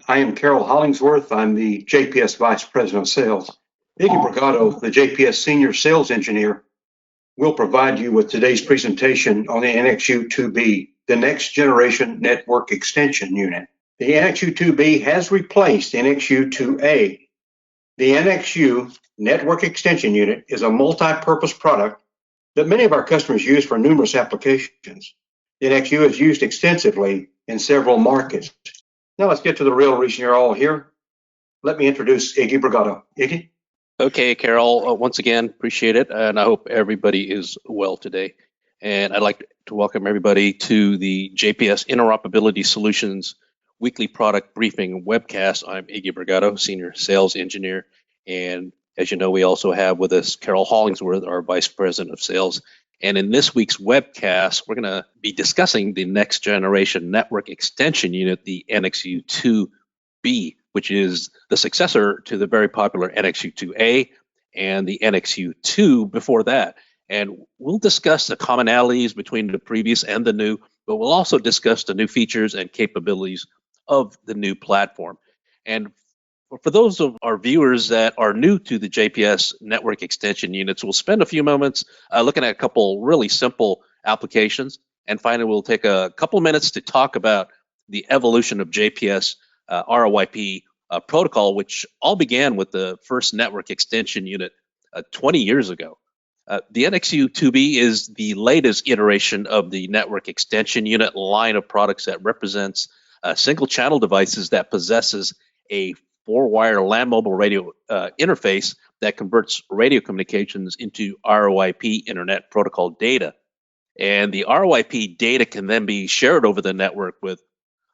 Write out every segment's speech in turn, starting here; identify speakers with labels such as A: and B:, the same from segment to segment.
A: I am Carroll Hollingsworth. I'm the JPS Vice President of Sales. Iggy Bragado, the JPS Senior Sales Engineer, will provide you with today's presentation on the NXU-2B, the Next Generation Network Extension Unit. The NXU-2B has replaced NXU-2A. The NXU Network Extension Unit is a multi-purpose product that many of our customers use for numerous applications. The NXU is used extensively in several markets. Now let's get to the real reason you're all here. Let me introduce Iggy Bragado. Iggy?
B: Okay, Carol, once again, appreciate it, and I hope everybody is well today. And I'd like to welcome everybody to the JPS Interoperability Solutions Weekly Product Briefing Webcast. I'm Iggy Bragado, Senior Sales Engineer, and as you know, we also have with us Carroll Hollingsworth, our Vice President of Sales. And in this week's webcast, we're going to be discussing the Next Generation Network Extension Unit, the NXU-2B, which is the successor to the very popular NXU-2A and the NXU-2 before that. And we'll discuss the commonalities between the previous and the new, but we'll also discuss the new features and capabilities of the new platform. And for those of our viewers that are new to the JPS network extension units, we'll spend a few moments looking at a couple really simple applications. And finally, we'll take a couple minutes to talk about the evolution of JPS RoIP protocol, which all began with the first network extension unit 20 years ago. The NXU-2B is the latest iteration of the network extension unit line of products that represents single channel devices that possesses a 4-wire land mobile radio interface that converts radio communications into RoIP Internet Protocol data. And the RoIP data can then be shared over the network with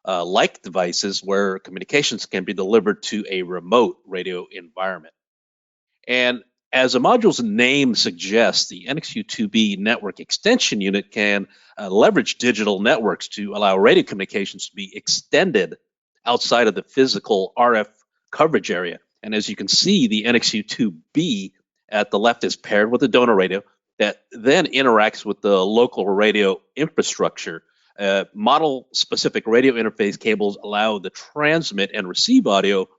B: like devices where communications can be delivered to a remote radio environment. And as the module's name suggests, the NXU-2B network extension unit can leverage digital networks to allow radio communications to be extended outside of the physical RF coverage area. And as you can see, the NXU-2B at the left is paired with a donor radio that then interacts with the local radio infrastructure. Model-specific radio interface cables allow the transmit and receive audio,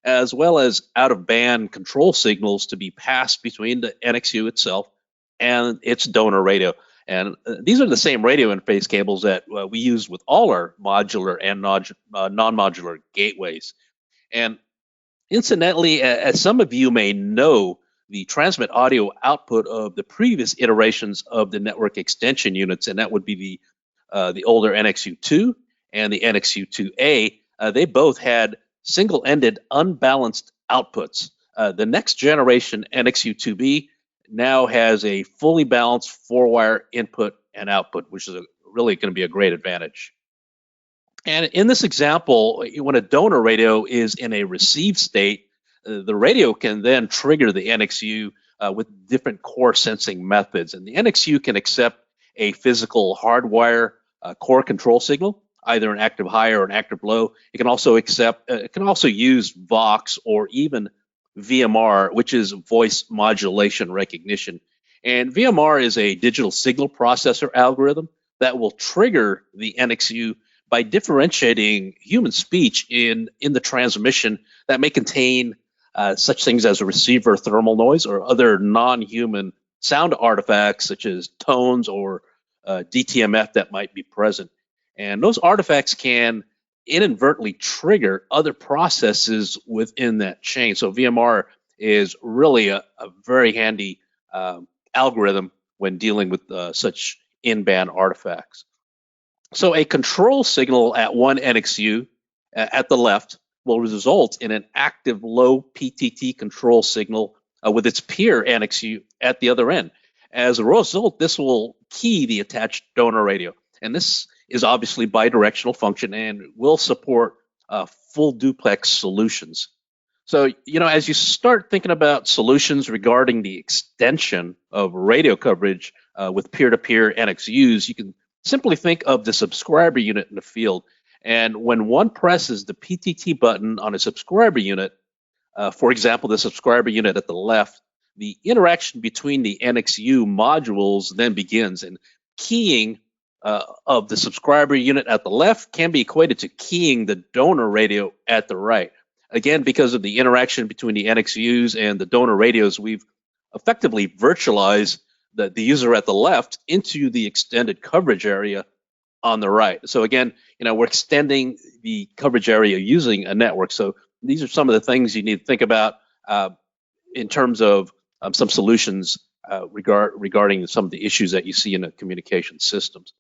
B: as well as out-of-band control signals to be passed between the NXU itself and its donor radio. And these are the same radio interface cables that we use with all our modular and non-modular gateways. And incidentally, as some of you may know, the transmit audio output of the previous iterations of the network extension units, and that would be the older NXU-2 and the NXU-2A, they both had single-ended unbalanced outputs. The next generation NXU-2B now has a fully balanced 4-wire input and output, which is really going to be a great advantage. And in this example, when a donor radio is in a receive state, the radio can then trigger the NXU with different core sensing methods. And the NXU can accept a physical hardwire core control signal, either an active high or an active low. It can also use Vox or even VMR, which is voice modulation recognition. And VMR is a digital signal processor algorithm that will trigger the NXU by differentiating human speech in the transmission that may contain such things as a receiver thermal noise or other non-human sound artifacts such as tones or DTMF that might be present. And those artifacts can inadvertently trigger other processes within that chain. So VMR is really a very handy algorithm when dealing with such in-band artifacts. So a control signal at one NXU at the left will result in an active low PTT control signal with its peer NXU at the other end. As a result, this will key the attached donor radio. And this is obviously bidirectional function and will support full duplex solutions. So, as you start thinking about solutions regarding the extension of radio coverage with peer-to-peer NXUs, you can simply think of the subscriber unit in the field. And when one presses the PTT button on a subscriber unit, for example, the subscriber unit at the left, the interaction between the NXU modules then begins, and keying of the subscriber unit at the left can be equated to keying the donor radio at the right. Again, because of the interaction between the NXUs and the donor radios, we've effectively virtualized the user at the left into the extended coverage area on the right. So again, we're extending the coverage area using a network. So these are some of the things you need to think about in terms of some solutions regarding some of the issues that you see in the communication systems.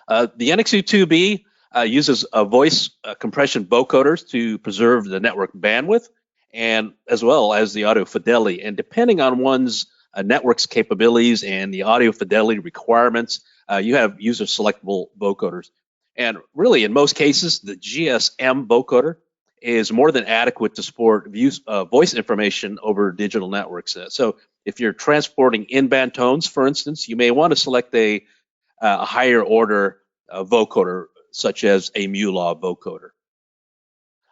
B: The NXU2B uses a voice compression vocoders to preserve the network bandwidth and as well as the audio fidelity. And depending on one's network's capabilities and the audio fidelity requirements, you have user selectable vocoders. And really, in most cases, the GSM vocoder is more than adequate to support voice information over digital networks. So if you're transporting in-band tones, for instance, you may want to select a higher order vocoder, such as a MULA vocoder.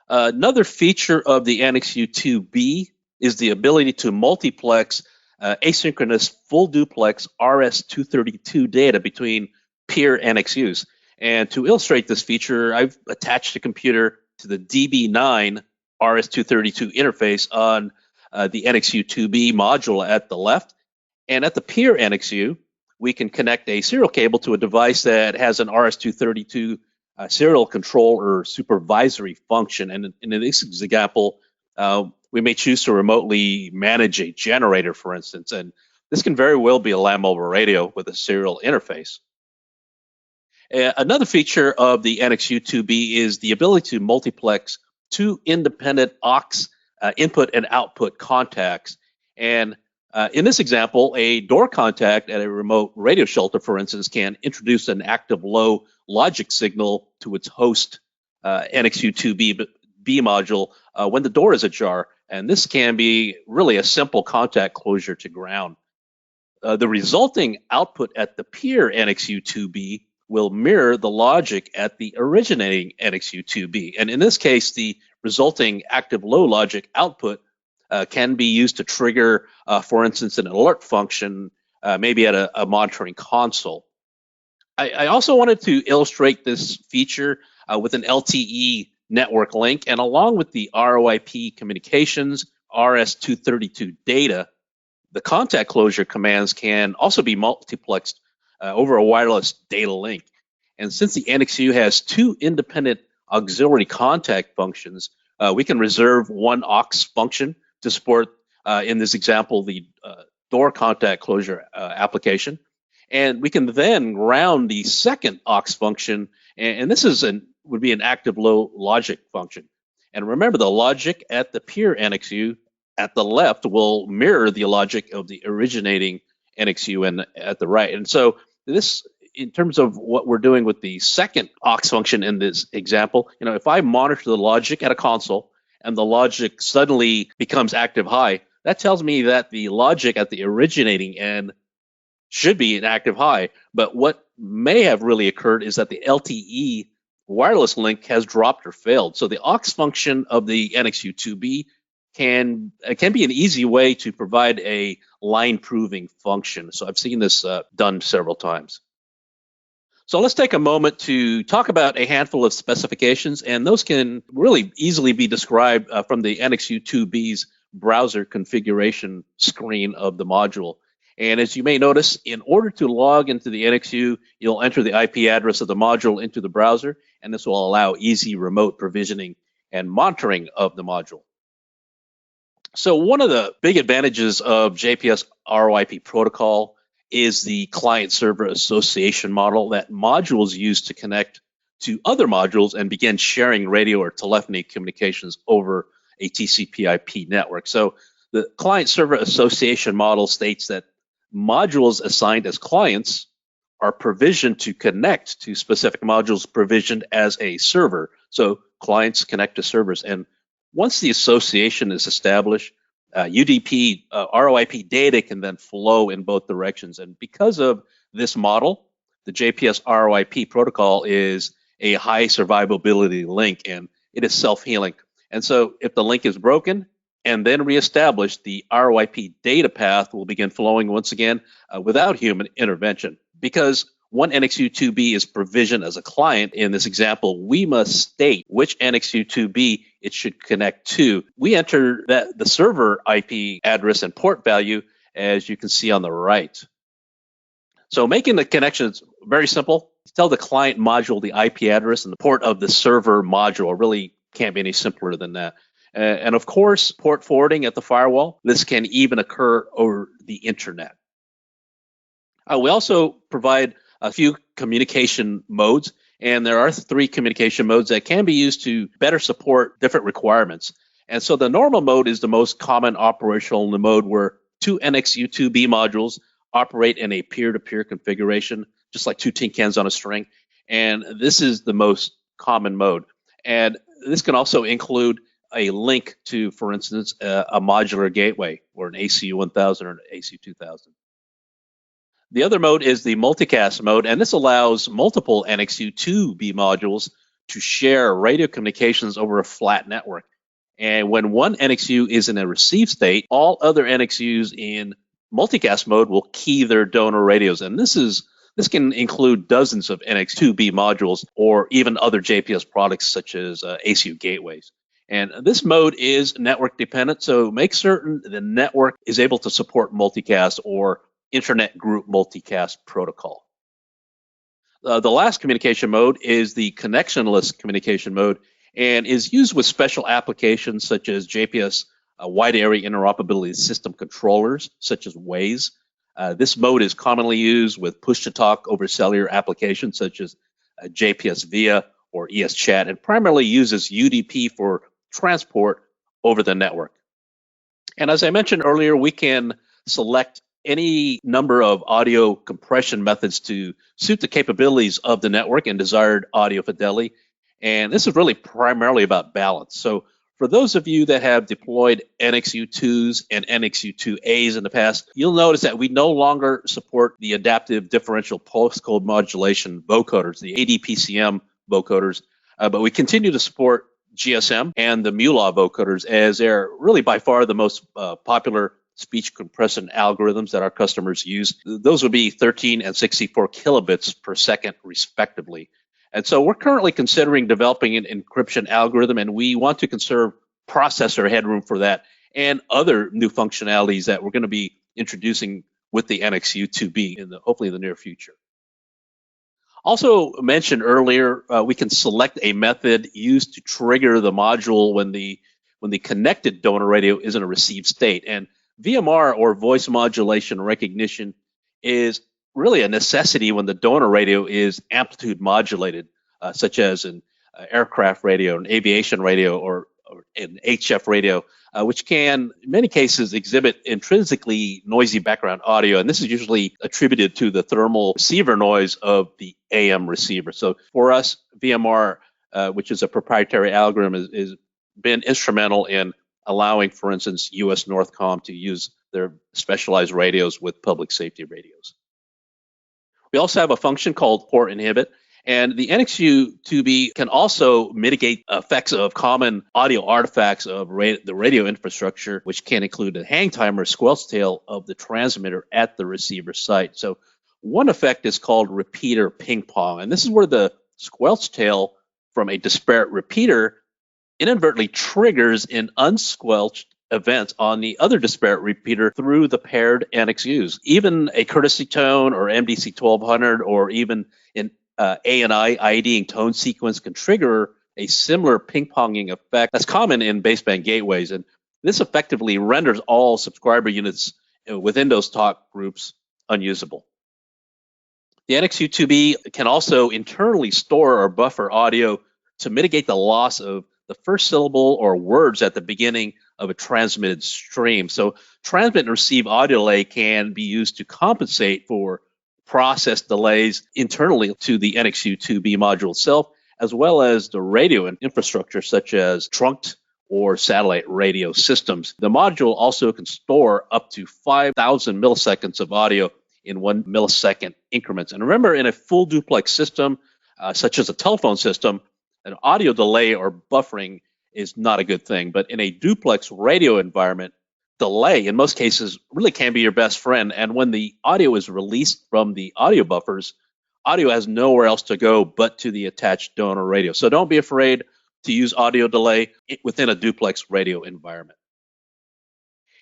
B: Another feature of the NXU2B is the ability to multiplex asynchronous full duplex RS-232 data between peer NXUs. And to illustrate this feature, I've attached a computer to the DB9 RS-232 interface on the NXU2B module at the left. And at the peer NXU, we can connect a serial cable to a device that has an RS-232 serial control or supervisory function. And in this example, we may choose to remotely manage a generator, for instance, and this can very well be a land mobile radio with a serial interface. Another feature of the NXU2B is the ability to multiplex two independent aux input and output contacts. And in this example, a door contact at a remote radio shelter, for instance, can introduce an active low logic signal to its host NXU2B module when the door is ajar. And this can be really a simple contact closure to ground. The resulting output at the peer NXU2B will mirror the logic at the originating NXU2B. And in this case, the resulting active low logic output can be used to trigger, for instance, an alert function, maybe at a monitoring console. I also wanted to illustrate this feature with an LTE network link, and along with the RoIP communications RS-232 data, the contact closure commands can also be multiplexed over a wireless data link. And since the NXU has two independent auxiliary contact functions, we can reserve one aux function to support, in this example, the door contact closure application. And we can then round the second aux function, and this is would be an active low logic function. And remember, the logic at the peer NXU at the left will mirror the logic of the originating NXU and at the right. And so this, in terms of what we're doing with the second aux function in this example, if I monitor the logic at a console and the logic suddenly becomes active high, that tells me that the logic at the originating end should be an active high. But what may have really occurred is that the LTE wireless link has dropped or failed. So the aux function of the NXU2B can be an easy way to provide a line proving function. So I've seen this done several times. So let's take a moment to talk about a handful of specifications, and those can really easily be described from the NXU2B's browser configuration screen of the module. And as you may notice, in order to log into the NXU, you'll enter the IP address of the module into the browser, and this will allow easy remote provisioning and monitoring of the module. So one of the big advantages of JPS RoIP protocol is the client-server association model that modules use to connect to other modules and begin sharing radio or telephony communications over a TCP/IP network. So the client-server association model states that modules assigned as clients are provisioned to connect to specific modules provisioned as a server. So clients connect to servers. And once the association is established, UDP, RoIP data can then flow in both directions. And because of this model, the JPS RoIP protocol is a high survivability link, and it is self-healing. And so if the link is broken and then reestablished, the RoIP data path will begin flowing once again without human intervention. Because one NXU2B is provisioned as a client. In this example, we must state which NXU2B it should connect to. We enter the server IP address and port value, as you can see on the right. So making the connection is very simple. Tell the client module the IP address and the port of the server module. It really can't be any simpler than that. And of course, port forwarding at the firewall. This can even occur over the internet. We also provide a few communication modes, and there are 3 communication modes that can be used to better support different requirements. And so the normal mode is the most common operational mode, where 2 NXU2B modules operate in a peer-to-peer configuration, just like 2 tin cans on a string. And this is the most common mode. And this can also include a link to, for instance, a modular gateway, or an ACU1000 or an ACU2000. The other mode is the multicast mode, and this allows multiple NXU2B modules to share radio communications over a flat network. And when one NXU is in a receive state, all other NXUs in multicast mode will key their donor radios. And this can include dozens of NX2B modules, or even other JPS products such as ACU gateways. And this mode is network dependent, so make certain the network is able to support multicast or internet group multicast protocol. The last communication mode is the connectionless communication mode, and is used with special applications such as JPS wide area interoperability system controllers, such as Waze. This mode is commonly used with push-to-talk over cellular applications such as JPS Via or ESChat, and primarily uses UDP for transport over the network. And as I mentioned earlier, we can select any number of audio compression methods to suit the capabilities of the network and desired audio fidelity. And this is really primarily about balance. So for those of you that have deployed NXU2s and NXU2As in the past, you'll notice that we no longer support the adaptive differential pulse code modulation vocoders, the ADPCM vocoders, but we continue to support GSM and the MULA vocoders, as they're really by far the most popular speech compression algorithms that our customers use. Those would be 13 and 64 kilobits per second, respectively. And so we're currently considering developing an encryption algorithm, and we want to conserve processor headroom for that and other new functionalities that we're going to be introducing with the NXU2B in hopefully in the near future. Also mentioned earlier, we can select a method used to trigger the module when the connected donor radio is in a received state. And VMR, or voice modulation recognition, is really a necessity when the donor radio is amplitude modulated, such as an aircraft radio, an aviation radio, or an HF radio, which can, in many cases, exhibit intrinsically noisy background audio. And this is usually attributed to the thermal receiver noise of the AM receiver. So for us, VMR, which is a proprietary algorithm, has been instrumental in allowing, for instance, US Northcom to use their specialized radios with public safety radios. We also have a function called port inhibit, and the NXU2B can also mitigate effects of common audio artifacts of the radio infrastructure, which can include the hang time or squelch tail of the transmitter at the receiver site. So one effect is called repeater ping pong, and this is where the squelch tail from a disparate repeater inadvertently triggers an unsquelched event on the other disparate repeater through the paired NXUs. Even a courtesy tone or MDC 1200 or even an ANI IDing tone sequence can trigger a similar ping-ponging effect that's common in baseband gateways. And this effectively renders all subscriber units within those talk groups unusable. The NXU2B can also internally store or buffer audio to mitigate the loss of the first syllable or words at the beginning of a transmitted stream. So transmit and receive audio delay can be used to compensate for process delays internally to the NXU2B module itself, as well as the radio and infrastructure such as trunked or satellite radio systems. The module also can store up to 5,000 milliseconds of audio in 1 millisecond increments. And remember, in a full duplex system, such as a telephone system, an audio delay or buffering is not a good thing. But in a duplex radio environment, delay in most cases really can be your best friend. And when the audio is released from the audio buffers, audio has nowhere else to go but to the attached donor radio. So don't be afraid to use audio delay within a duplex radio environment.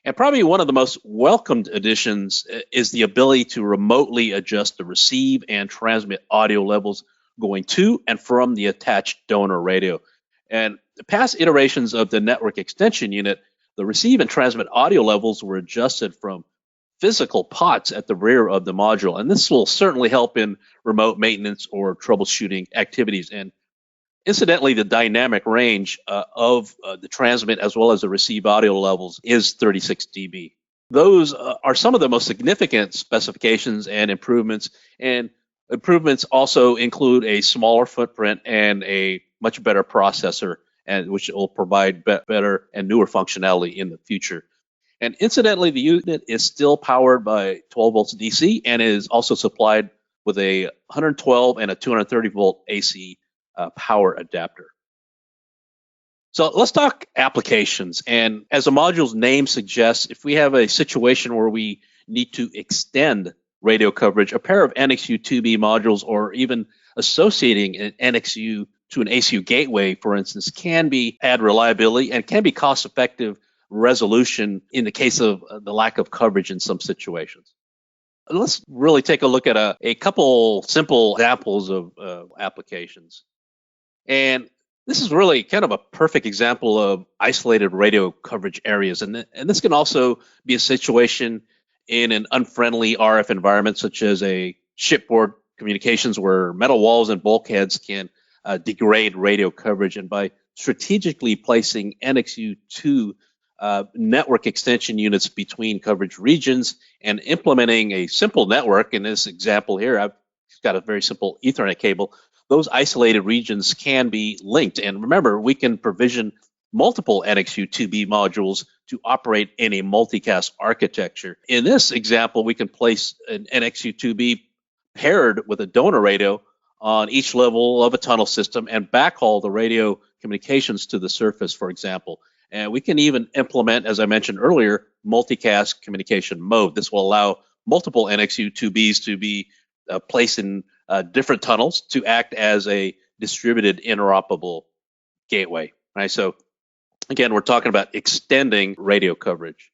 B: And probably one of the most welcomed additions is the ability to remotely adjust the receive and transmit audio levels going to and from the attached donor radio. And the past iterations of the network extension unit, the receive and transmit audio levels were adjusted from physical pots at the rear of the module. And this will certainly help in remote maintenance or troubleshooting activities. And incidentally, the dynamic range of the transmit as well as the receive audio levels is 36 dB. Those are some of the most significant specifications and improvements. And improvements also include a smaller footprint and a much better processor, and which will provide better and newer functionality in the future. And incidentally, the unit is still powered by 12 volts DC and is also supplied with a 112 and a 230 volt AC power adapter. So let's talk applications. And as the module's name suggests, if we have a situation where we need to extend radio coverage, a pair of NXU 2B modules or even associating an NXU to an ACU gateway, for instance, can add reliability and can be cost-effective resolution in the case of the lack of coverage in some situations. Let's really take a look at a couple simple examples of applications. And this is really kind of a perfect example of isolated radio coverage areas. And this can also be a situation in an unfriendly RF environment, such as a shipboard communications where metal walls and bulkheads can degrade radio coverage. And by strategically placing NXU2 network extension units between coverage regions and implementing a simple network, in this example here, I've got a very simple Ethernet cable, those isolated regions can be linked. And remember, we can provision multiple NXU 2B modules to operate in a multicast architecture. In this example, we can place an NXU 2B paired with a donor radio on each level of a tunnel system and backhaul the radio communications to the surface, for example. And we can even implement, as I mentioned earlier, multicast communication mode. This will allow multiple NXU 2Bs to be placed in different tunnels to act as a distributed interoperable gateway. Right? So again, we're talking about extending radio coverage.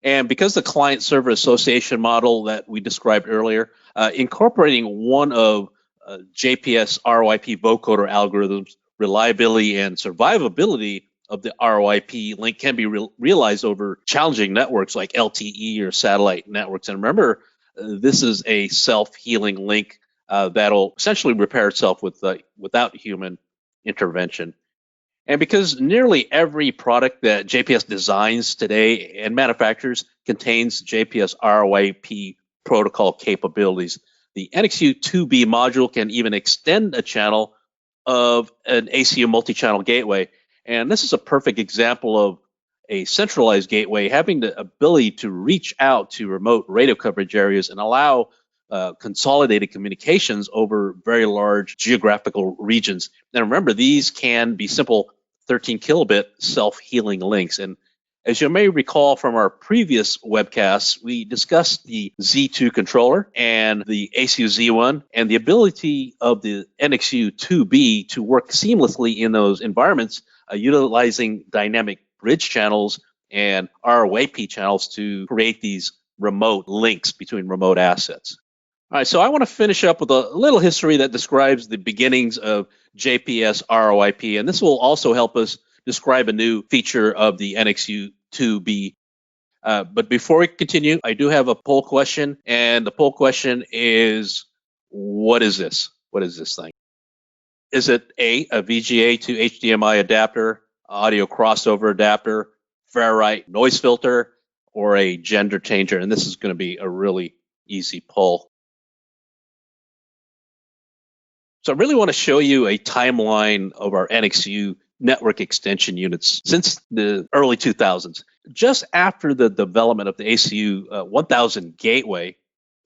B: And because the client-server association model that we described earlier, incorporating one of JPS RoIP vocoder algorithms, reliability and survivability of the RoIP link can be realized over challenging networks like LTE or satellite networks. And remember, this is a self-healing link that'll essentially repair itself without human intervention. And because nearly every product that JPS designs today and manufactures contains JPS RoIP protocol capabilities, the NXU 2B module can even extend a channel of an ACU multi-channel gateway. And this is a perfect example of a centralized gateway having the ability to reach out to remote radio coverage areas and allow consolidated communications over very large geographical regions. And remember, these can be simple 13 kilobit self-healing links. And as you may recall from our previous webcasts, we discussed the Z2 controller and the ACU Z1 and the ability of the NXU 2B to work seamlessly in those environments, utilizing dynamic bridge channels and RoIP channels to create these remote links between remote assets. All right, so I want to finish up with a little history that describes the beginnings of JPS RoIP, and this will also help us describe a new feature of the NXU 2B. But before we continue, I do have a poll question, and the poll question is, what is this? What is this thing? Is it a VGA to HDMI adapter, audio crossover adapter, ferrite noise filter, or a gender changer? And this is going to be a really easy poll. So I really want to show you a timeline of our NXU network extension units since the early 2000s. Just after the development of the ACU 1000 gateway,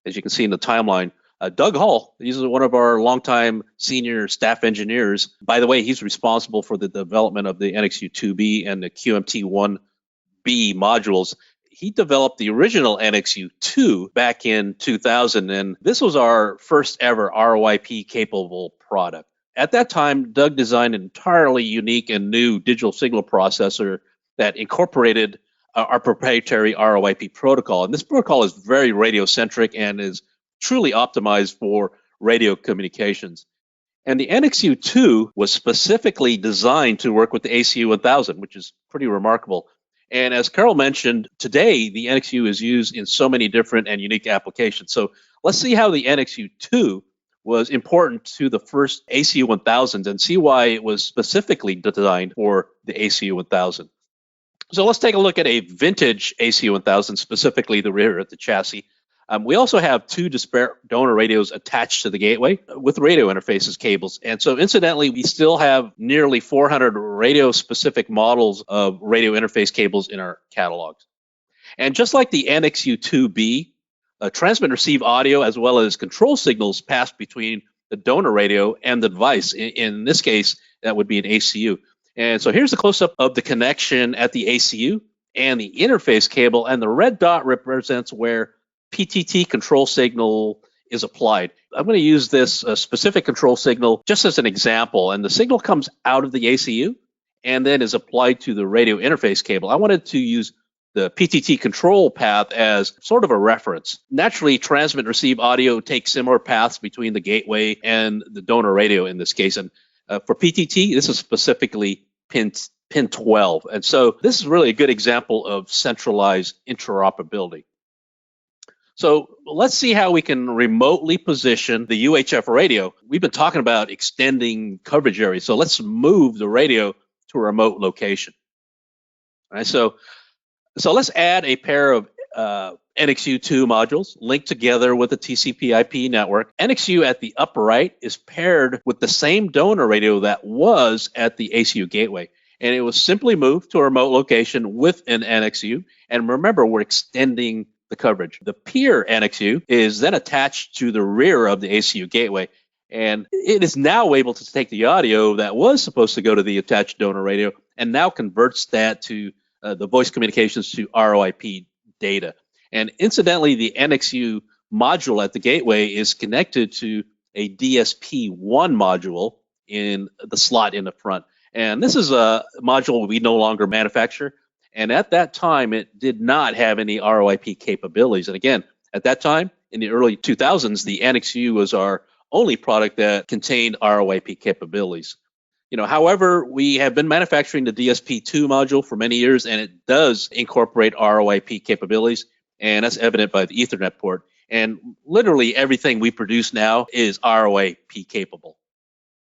B: as you can see in the timeline, Doug Hall, he's one of our longtime senior staff engineers. By the way, he's responsible for the development of the NXU 2B and the QMT 1B modules. he developed the original NXU2 back in 2000, and this was our first ever RoIP capable product. At that time, Doug designed an entirely unique and new digital signal processor that incorporated our proprietary RoIP protocol. And this protocol is very radio-centric and is truly optimized for radio communications. And the NXU2 was specifically designed to work with the ACU1000, which is pretty remarkable. And as Carroll mentioned, today the NXU is used in so many different and unique applications. So let's see how the NXU2 was important to the first ACU1000s and see why it was specifically designed for the ACU1000. So let's take a look at a vintage ACU1000, specifically the rear of the chassis. We also have two disparate donor radios attached to the gateway with radio interfaces cables. And so incidentally, we still have nearly 400 radio-specific models of radio interface cables in our catalogs. And just like the NXU2B, transmit and receive audio as well as control signals pass between the donor radio and the device. In this case, that would be an ACU. And so here's a close-up of the connection at the ACU and the interface cable, and the red dot represents where PTT control signal is applied. I'm going to use this specific control signal just as an example, and the signal comes out of the ACU and then is applied to the radio interface cable. I wanted to use the PTT control path as sort of a reference. Naturally, transmit and receive audio takes similar paths between the gateway and the donor radio in this case. And for PTT, this is specifically pin 12. And so this is really a good example of centralized interoperability. So let's see how we can remotely position the UHF radio. We've been talking about extending coverage areas. So let's move the radio to a remote location. All right, so let's add a pair of NXU2 modules linked together with a TCP/IP network. NXU at the upper right is paired with the same donor radio that was at the ACU gateway. And it was simply moved to a remote location with an NXU. And remember, we're extending the coverage. The peer NXU is then attached to the rear of the ACU gateway, and it is now able to take the audio that was supposed to go to the attached donor radio and now converts that to the voice communications to RoIP data. And incidentally, the NXU module at the gateway is connected to a DSP1 module in the slot in the front. And this is a module we no longer manufacture. And at that time, it did not have any RoIP capabilities. And again, at that time, in the early 2000s, the NXU was our only product that contained RoIP capabilities. However, we have been manufacturing the DSP2 module for many years, and it does incorporate RoIP capabilities, and that's evident by the Ethernet port. And literally everything we produce now is RoIP capable.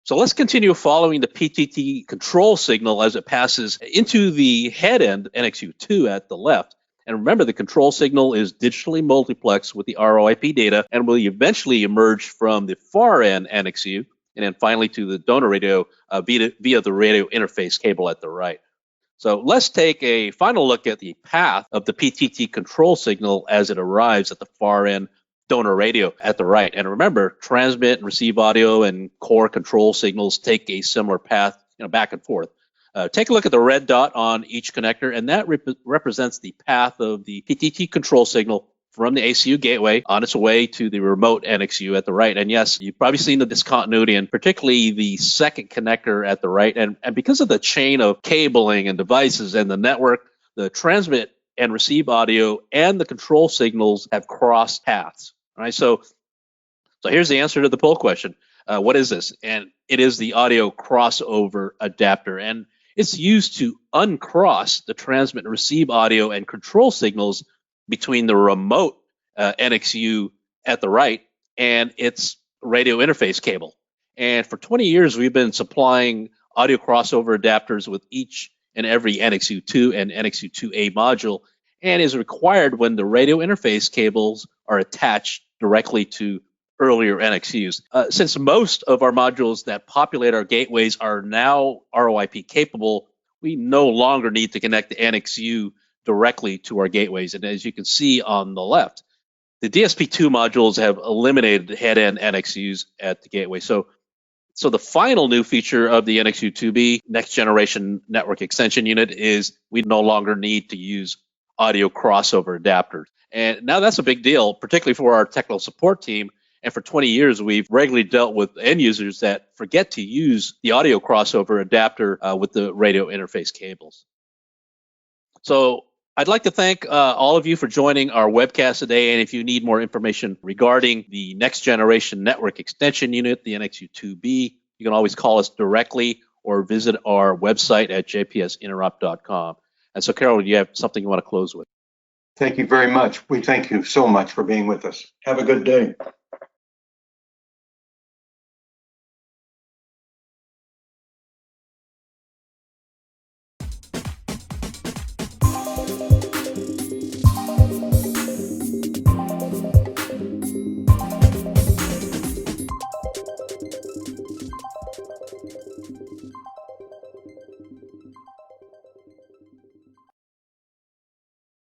B: So let's continue following the PTT control signal as it passes into the head end NXU2 at the left. And remember, the control signal is digitally multiplexed with the RoIP data and will eventually emerge from the far end NXU and then finally to the donor radio via the radio interface cable at the right. So let's take a final look at the path of the PTT control signal as it arrives at the far end donor radio at the right. And remember, transmit and receive audio and core control signals take a similar path, back and forth. Take a look at the red dot on each connector, and that represents the path of the PTT control signal from the ACU gateway on its way to the remote NXU at the right. And yes, you've probably seen the discontinuity, and particularly the second connector at the right. And because of the chain of cabling and devices and the network, the transmit and receive audio and the control signals have crossed paths. All right, so here's the answer to the poll question. What is this? And it is the audio crossover adapter, and it's used to uncross the transmit and receive audio and control signals between the remote NXU at the right and its radio interface cable. And for 20 years, we've been supplying audio crossover adapters with each and every NXU2 and NXU2A module, and is required when the radio interface cables are attached directly to earlier NXUs. Since most of our modules that populate our gateways are now RoIP capable, we no longer need to connect the NXU directly to our gateways. And as you can see on the left, the DSP2 modules have eliminated the head-end NXUs at the gateway. So the final new feature of the NXU2B next generation network extension unit is we no longer need to use audio crossover adapters. And now that's a big deal, particularly for our technical support team. And for 20 years, we've regularly dealt with end users that forget to use the audio crossover adapter with the radio interface cables. So I'd like to thank all of you for joining our webcast today. And if you need more information regarding the next generation network extension unit, the NXU2B, you can always call us directly or visit our website at jpsinterop.com. And so, Carroll, do you have something you want to close with?
A: Thank you very much. We thank you so much for being with us. Have a good day.